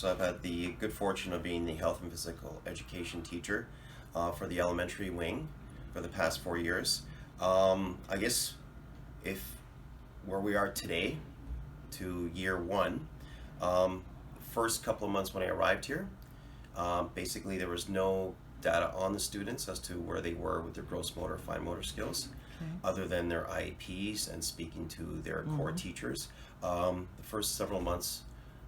So I've had the good fortune of being the health and physical education teacher for the elementary wing for the past 4 years. I guess if where we are today to year one, first couple of months when I arrived here, basically there was no data on the students as to where they were with their gross motor, fine motor skills, other than their IEPs and speaking to their core teachers. The first several months,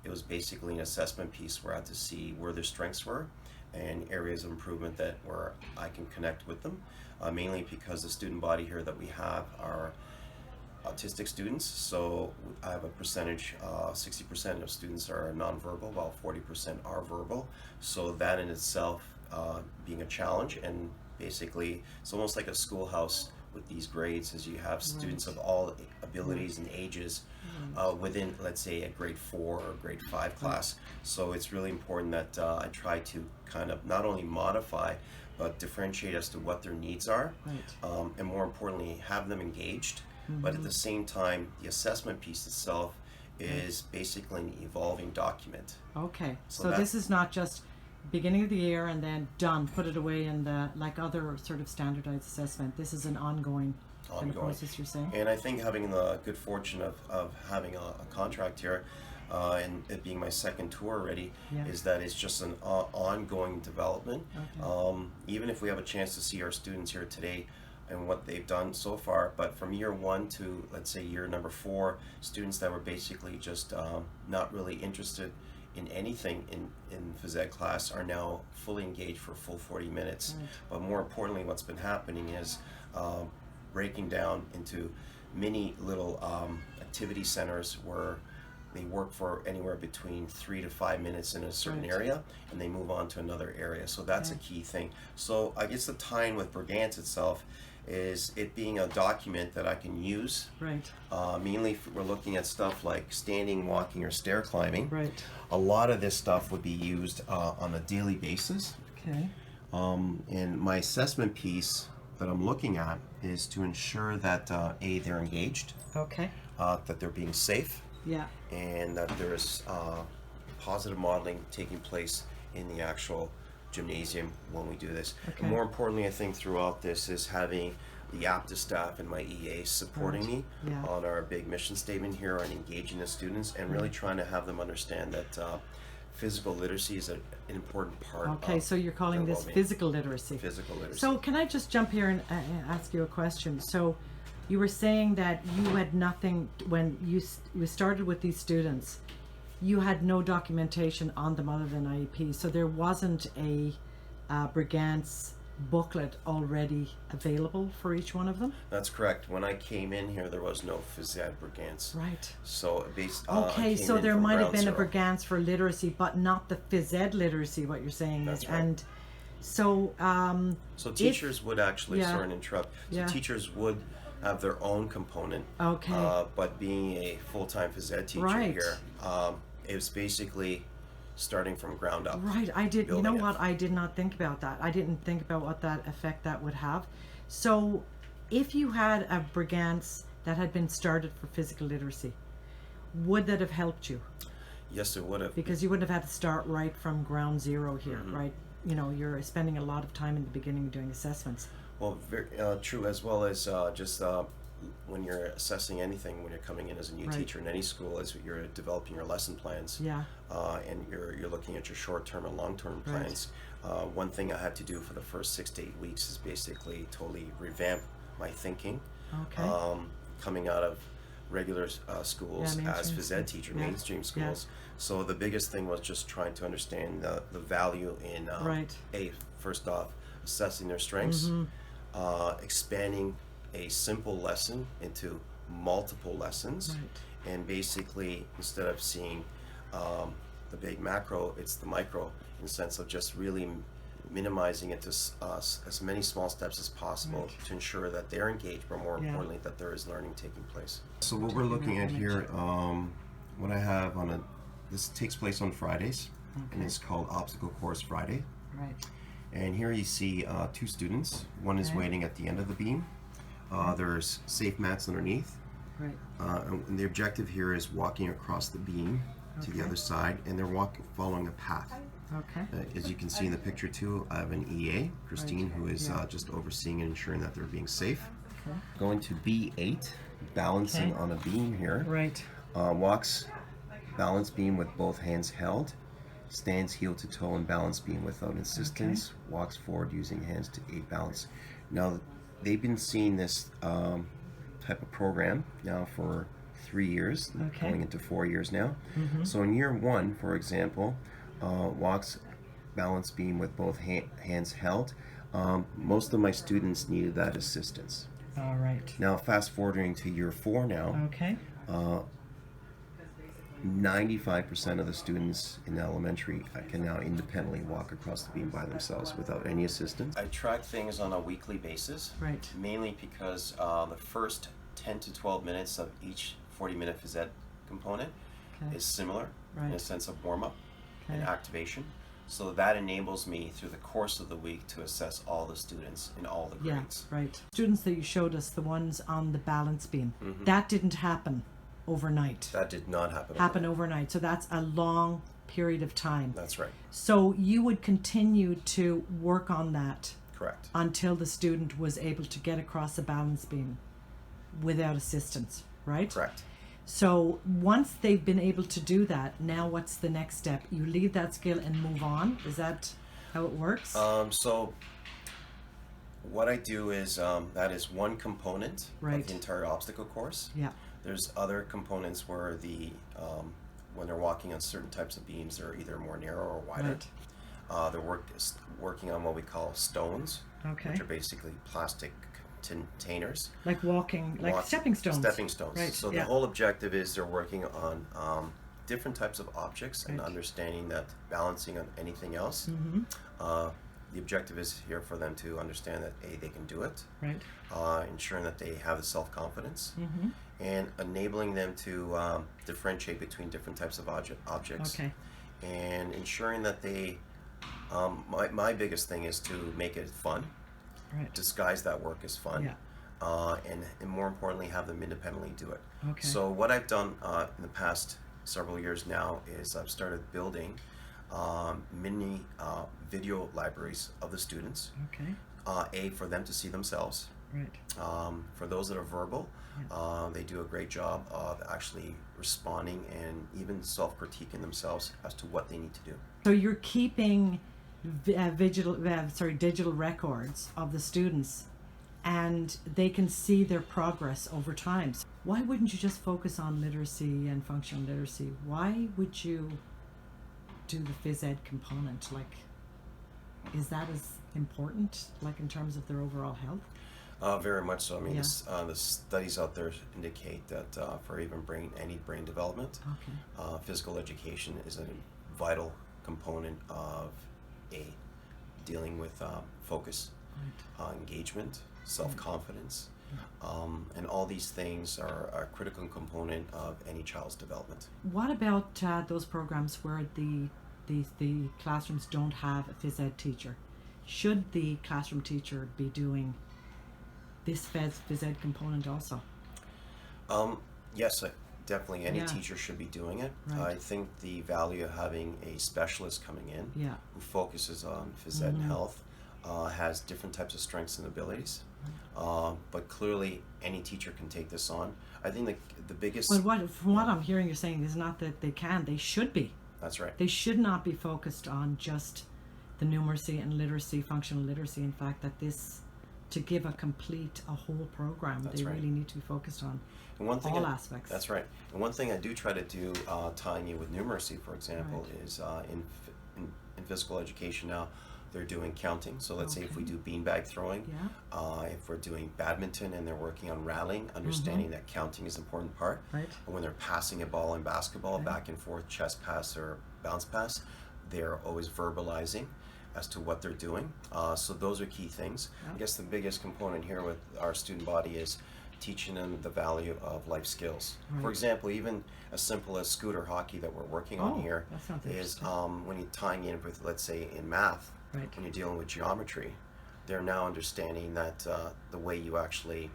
it was basically an assessment piece where I had to see where their strengths were and areas of improvement that where I can connect with them, mainly because the student body here that we have are autistic students. So I have a percentage, 60% of students are nonverbal, while 40% are verbal. So that in itself being a challenge, and basically it's almost like a schoolhouse with these grades, as you have students of all abilities and ages within, let's say, a grade 4 or grade 5 class. So it's really important that I try to kind of not only modify but differentiate as to what their needs are, and more importantly have them engaged. But at the same time, the assessment piece itself is basically an evolving document. Okay, so this is not just beginning of the year and then done, put it away in the, like other sort of standardized assessment. This is an ongoing kind of process, you're saying? And I think having the good fortune of having a contract here, and it being my second tour already, is that it's just an ongoing development. Even if we have a chance to see our students here today and what they've done so far, but from year 1 to, let's say, year number 4, students that were basically just not really interested in anything in phys ed class are now fully engaged for a full 40 minutes. But more importantly, what's been happening is breaking down into mini little activity centers where they work for anywhere between 3 to 5 minutes in a certain area, and they move on to another area. So that's a key thing. So I guess the tie-in with Brigance itself is it being a document that I can use. Mainly if we're looking at stuff like standing, walking, or stair climbing. A lot of this stuff would be used on a daily basis. And my assessment piece that I'm looking at is to ensure that A, they're engaged, that they're being safe, and that there is positive modeling taking place in the actual gymnasium when we do this. And more importantly, I think throughout this is having the Aptus staff and my EA supporting me on our big mission statement here on engaging the students and really trying to have them understand that physical literacy is an important part. So you're calling this physical literacy. Physical literacy. So can I just jump here and ask you a question? So you were saying that you had nothing when you started with these students. You had no documentation on them other than IEP, so there wasn't a Brigance booklet already available for each one of them? That's correct. When I came in here, there was no phys ed Brigance. So based so there might have been a Brigance for literacy, but not the phys ed literacy, what you're saying is. And so so teachers would actually, sorry to interrupt, so teachers would have their own component, but being a full-time phys ed teacher here, it was basically starting from ground up. I did. You know what? I did not think about that. I didn't think about what that effect that would have. So, if you had a Brigance that had been started for physical literacy, would that have helped you? Yes, it would have. Because you wouldn't have had to start right from ground zero here, right? You know, you're spending a lot of time in the beginning doing assessments. Well, very true, as well as just when you're assessing anything, when you're coming in as a new teacher in any school, as you're developing your lesson plans, and you're looking at your short-term and long-term plans. One thing I had to do for the first 6 to 8 weeks is basically totally revamp my thinking. Coming out of regular schools as phys ed teacher, mainstream schools. So the biggest thing was just trying to understand the value in first off, assessing their strengths, expanding a simple lesson into multiple lessons, and basically instead of seeing the big macro, it's the micro, in the sense of just really minimizing it to as many small steps as possible to ensure that they're engaged, but more importantly that there is learning taking place. So what we're looking at here, what I have on this takes place on Fridays, and it's called Obstacle Course Friday. And here you see 2 students. One is waiting at the end of the beam. There's safe mats underneath. And the objective here is walking across the beam to the Okay. other side, and they're following a path. Okay. As you can see in the picture too, I have an EA, Christine, who is Yeah. just overseeing and ensuring that they're being safe. Okay. Going to B8, balancing Okay. on a beam here. Right. Walks balance beam with both hands held. Stands heel to toe and balance beam without assistance. Walks forward using hands to aid balance. Now, they've been seeing this type of program now for 3 years, Okay. going into 4 years now. Mm-hmm. So in year 1, for example, walks balance beam with both hands held. Most of my students needed that assistance. All right. Now, fast forwarding to year 4 now, Okay. 95% of the students in elementary can now independently walk across the beam by themselves without any assistance. I track things on a weekly basis, Right. mainly because the first 10 to 12 minutes of each 40-minute phys ed component Okay. is similar in a Right. sense of warm-up and Okay. activation. So that enables me through the course of the week to assess all the students in all the Yeah. grades. Right. Students that you showed us, the ones on the balance beam, Mhm. that didn't happen overnight. That did not happen. Happen overnight. So that's a long period of time. That's right. So you would continue to work on that Correct. until the student was able to get across the balance beam without assistance, right? Correct. So once they've been able to do that, now what's the next step? You leave that skill and move on? Is that how it works? So what I do is that is one component Right. of the entire obstacle course. Yeah. There's other components where when they're walking on certain types of beams, they're either more narrow or wider. Right. They're working on what we call stones, Okay. which are basically plastic containers. Like walking, like Walk- stepping stones. Stepping stones. Right, So yeah. the whole objective is they're working on different types of objects and Right. understanding that balancing on anything else. Mm-hmm. The objective is here for them to understand that they can do it, Right. ensuring that they have the self-confidence, Mm-hmm. and enabling them to differentiate between different types of objects, Okay. and ensuring that they. My biggest thing is to make it fun, Right. disguise that work as fun, Yeah. and more importantly, have them independently do it. Okay. So what I've done in the past several years now is I've started building mini video libraries of the students, Okay. for them to see themselves. Right. For those that are verbal, they do a great job of actually responding and even self-critiquing themselves as to what they need to do. So you're keeping digital records of the students, and they can see their progress over time. So why wouldn't you just focus on literacy and functional literacy? Why would you do the phys ed component? Like, is that as important, like in terms of their overall health? Very much so. I mean, Yeah. the studies out there indicate that for even any brain development, Okay. physical education is a vital component of dealing with focus, Right. engagement, self-confidence, and all these things are a critical component of any child's development. What about those programs where the classrooms don't have a phys ed teacher? Should the classroom teacher be doing this phys ed component also? Yes, definitely any Yeah. teacher should be doing it. Right. I think the value of having a specialist coming in Yeah. who focuses on phys ed and health has different types of strengths and abilities. But clearly, any teacher can take this on. I think the biggest. But from what I'm hearing, you're saying is not that they can, they should be. That's right. They should not be focused on just the numeracy and literacy, functional literacy. In fact, that to give a whole program, That's they right. really need to be focused on And one thing all aspects. That's right. And one thing I do try to do, tying in with numeracy, for example, Right. is in physical education now, they're doing counting. So let's say if we Okay. do beanbag throwing, Yeah. if we're doing badminton and they're working on rallying, understanding that counting is an important part. Right. But when they're passing a ball in basketball, Okay. back and forth, chest pass or bounce pass, they're always verbalizing as to what they're doing. So those are key things. Yeah. I guess the biggest component here with our student body is teaching them the value of life skills. For Right. example, even as simple as scooter hockey that we're working on here that sounds is interesting. when you're tying in with, let's say, in math, Right. when you're dealing with geometry, they're now understanding that the way you actually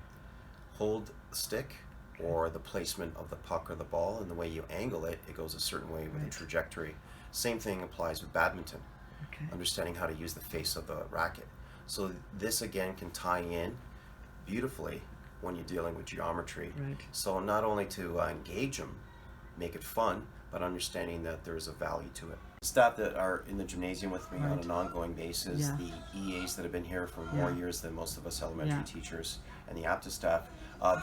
hold the stick or the placement of the puck or the ball, and the way you angle it, it goes a certain way with a trajectory. Same thing applies with badminton. Okay. Understanding how to use the face of the racket. So this again can tie in beautifully when you're dealing with geometry. Right. So not only to engage them, make it fun, but understanding that there's a value to it. Staff that are in the gymnasium with me on an ongoing basis, Yeah. the EAs that have been here for more years than most of us elementary teachers, and the Aptus staff,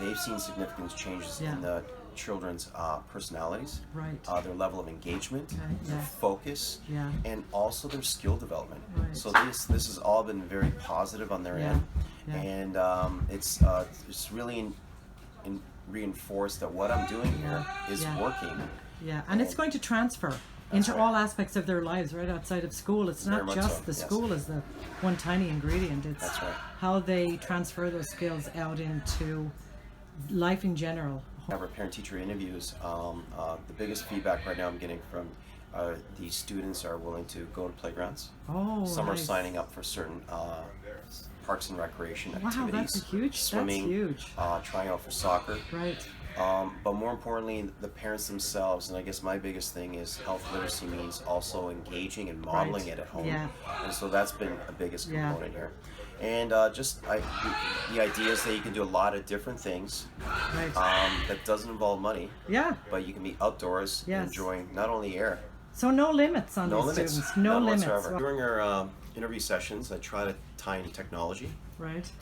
they've seen significant changes in the children's personalities, their level of engagement, their focus, and also their skill development. So this has all been very positive on their end, and it's really reinforced that what I'm doing here is working. Yeah, and it's going to transfer into all aspects of their lives, right outside of school. It's not just the school as the one tiny ingredient. It's how they transfer those skills out into life in general. Our parent-teacher interviews, the biggest feedback right now I'm getting from these students are willing to go to playgrounds. Some are signing up for certain parks and recreation activities. Wow, that's huge. Swimming, that's huge. Trying out for soccer. Right. But more importantly, the parents themselves, and I guess my biggest thing is health literacy means also engaging and modeling it at home. And so that's been a biggest component here. And the idea is that you can do a lot of different things that doesn't involve money. But you can be outdoors enjoying not only air. So no limits on these students. No limits whatsoever. During our interview sessions, I try to tie in technology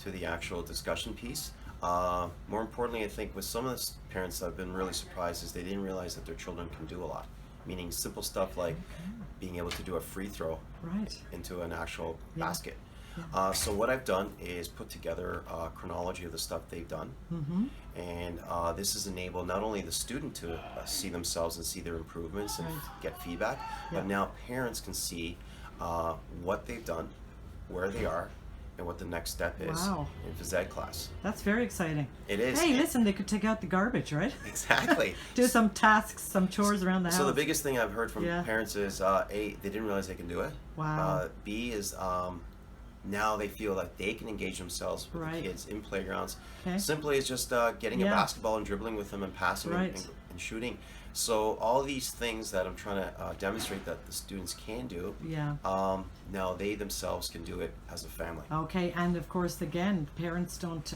to the actual discussion piece. More importantly, I think with some of the parents I've been really surprised is they didn't realize that their children can do a lot. Meaning simple stuff like being able to do a free throw into an actual basket. So what I've done is put together a chronology of the stuff they've done, and this has enabled not only the student to see themselves and see their improvements and get feedback, but now parents can see what they've done, where they are, and what the next step is in phys ed class. That's very exciting. It is. Hey, listen, they could take out the garbage, right? Exactly. Do some tasks, some chores around the house. So the biggest thing I've heard from parents is A, they didn't realize they can do it. B is now they feel like they can engage themselves with the kids in playgrounds. Simply as just getting a basketball and dribbling with them and passing and shooting. So all these things that I'm trying to demonstrate that the students can do, now they themselves can do it as a family. Okay, and of course, again, parents don't,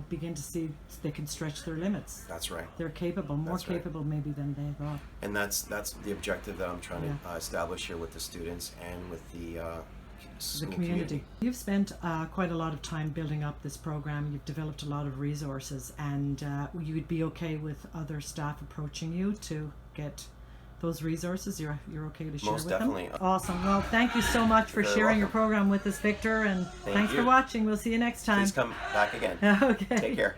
begin to see they can stretch their limits. That's right. They're capable, more capable maybe than they thought. And that's the objective that I'm trying to establish here with the students and with the community. You've spent quite a lot of time building up this program. You've developed a lot of resources, and you would be okay with other staff approaching you to get those resources? You're okay to share Most with definitely. them? Awesome. Well, thank you so much for sharing your program with us, Victor, and thanks for watching. We'll see you next time. Please come back again. Okay. Take care.